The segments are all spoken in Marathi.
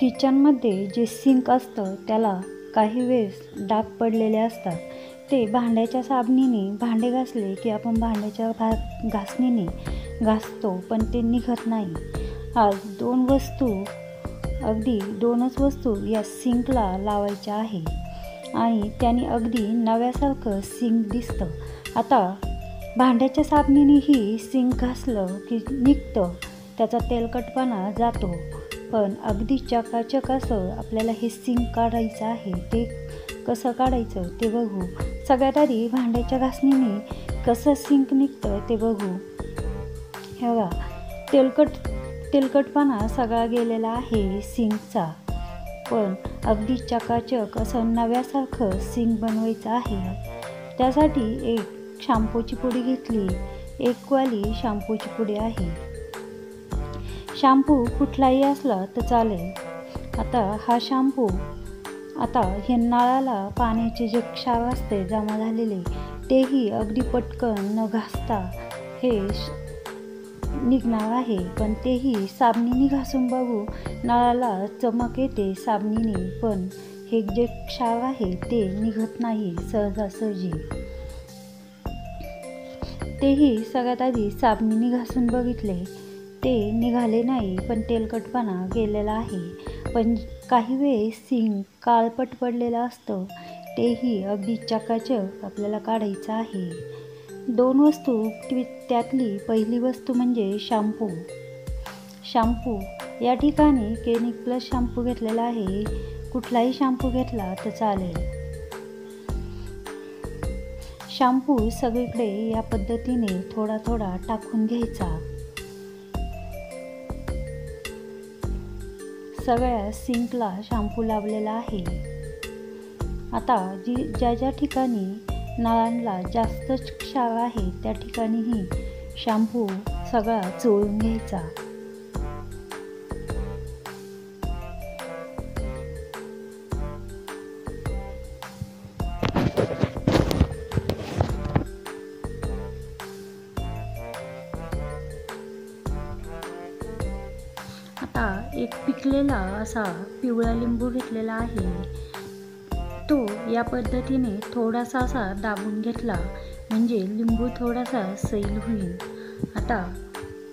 किचनमध्ये जे सिंक असतं त्याला काही वेळेस डाग पडलेले असतात. ते भांड्याच्या साबणाने भांडे घासले की आपण भांड्याच्या घासणीने घासतो, पण ते निघत नाही. आज दोनच वस्तू या सिंकला लावायच्या आहे आणि त्याने अगदी नव्यासारखं सिंक दिसतं. आता भांड्याच्या साबणानेही सिंक घासलं की निघतं, त्याचा तेलकटपणा जातो. पण अगदी चकाचक असं आपल्याला हे सिंक काढायचं आहे. ते कसं काढायचं ते बघू. सगळ्यात आधी भांड्याच्या घासणीने कसं सिंक निघतं ते बघू. हे बघा, तेलकटपणा सगळा गेलेला आहे सिंकचा. पण अगदी चकाचक असं नव्यासारखं सिंक बनवायचं आहे. त्यासाठी एक शॅम्पूची पुडी घेतली. एक वाली शॅम्पूची पुडी आहे. शॅम्पू कुठलाही असला तर चालेल. आता हे नळाला पाण्याचे जे क्षार असते जमा झालेले तेही अगदी पटकन न घासता हे निघणार आहे. पण तेही साबणाने घासून बघू. नळाला चमक येते साबणाने, पण हे जे क्षार आहे ते निघत नाही सहजासहजी. तेही सगळ्यात आधी साबणाने घासून बघितले, ते निघाले नाही, पण तेलकटपणा गेलेला आहे. पण काही वेळेस सिंक काळपट पडलेलं असतं, तेही अगदी चकाचक आपल्याला काढायचं आहे. 2 वस्तू, त्यातली पहिली वस्तू म्हणजे शॅम्पू. या ठिकाणी क्लिनिक प्लस शॅम्पू घेतलेला आहे. कुठलाही शॅम्पू घेतला तर चालेल. शॅम्पू सगळीकडे या पद्धतीने थोडा थोडा टाकून घ्यायचा. सगळ्या सिंकला शॅम्पू लावलेला आहे. आता ज्या ठिकाणी नळांना जास्त क्षार आहे त्या ठिकाणीही शॅम्पू सगळा चोळून घ्यायचा. आता एक पिकलेला असा पिवळा लिंबू घेतलेला आहे. तो या पद्धतीने थोडासा असा दाबून घेतला म्हणजे लिंबू थोडासा सैल होईल. आता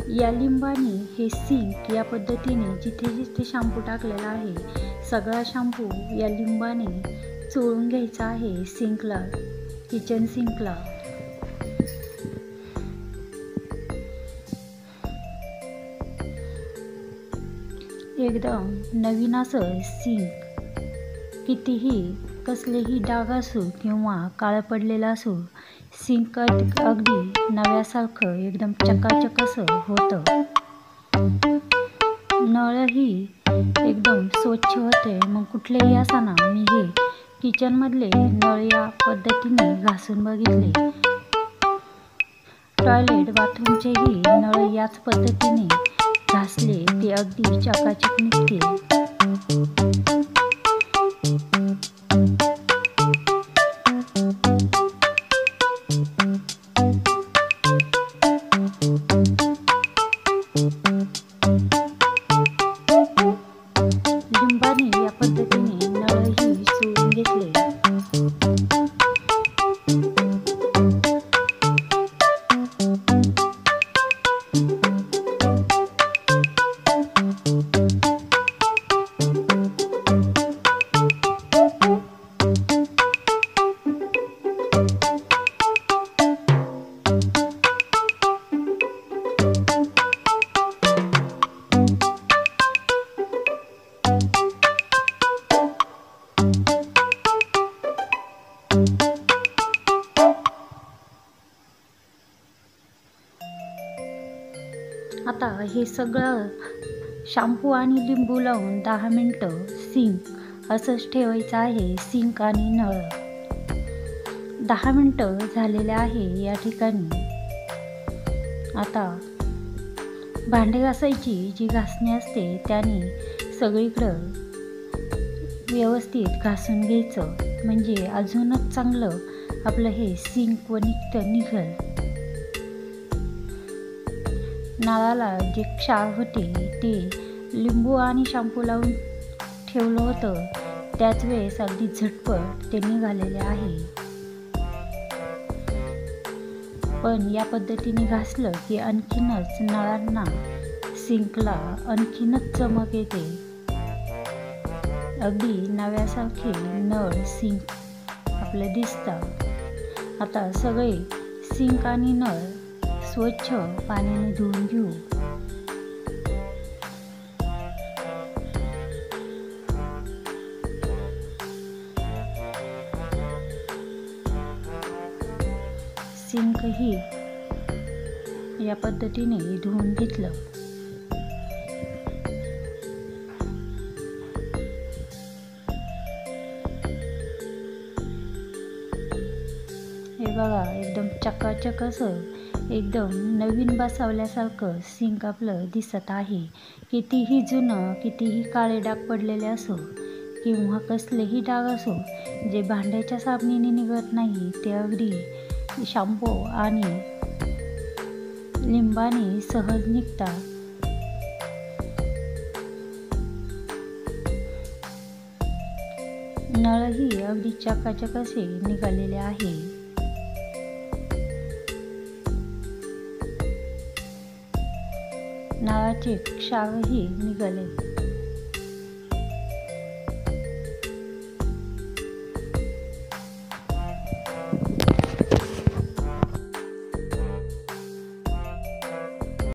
या लिंबाने हे सिंक या पद्धतीने जिथे जिथे शॅम्पू टाकलेला आहे सगळा शॅम्पू या लिंबाने चोळून घ्यायचा आहे सिंकला, किचन सिंकला. एकदम नवीन असं सिंक, कितीही कसलेही डाग असो किंवा काळं पडलेलं असो, सिंक अगदी नव्यासारखं एकदम चकाचक असं होतं. नळही एकदम स्वच्छ होते. मग कुठलेही असाना मी हे किचनमधले नळ या पद्धतीने घासून बघितले. टॉयलेट बाथरूमचेही नळ याच पद्धतीने घासले, ते अगदी चकाचक निघतील. लिंबाने या पद्धतीने नळही चोळून घेतले. आता हे सगळं शॅम्पू आणि लिंबू लावून 10 मिनटं सिंक असंच ठेवायचं आहे. सिंक आणि नळ 10 मिनटं झालेले आहे या ठिकाणी. आता भांडे घासायची जी घासणी असते त्याने सगळीकडं व्यवस्थित घासून घ्यायचं, म्हणजे अजूनच चांगलं आपलं हे सिंक व निघल. नळाला जे क्षार होते ते लिंबू आणि शॅम्पू लावून ठेवलं होतं त्याच वेळेस अगदी झटपट ते निघालेले आहे. पण या पद्धतीने घासलं की आणखीनच नळांना, सिंकला आणखीनच चमक येते. अगदी नव्यासारखे नळ, सिंक आपले दिसतात. आता सगळे सिंक आणि नळ स्वच्छ पाण्याने धुवून घेऊ. सिंकही या पद्धतीने धुवून घेतलं. हे बघा, एकदम चकाचक असं, एकदम नवीन बसवल्यासारखं सिंक आपलं दिसत आहे. कितीही जुनं, कितीही काळे डाग पडलेले असो किंवा कसलेही डाग असो, जे भांड्याच्या साबणाने निघत नाही ते अगदी शॅम्पू आणि लिंबाने सहज निघतात. नळही अगदी चकाचक असे निघालेले आहे. नळाचे क्षारही निघाले.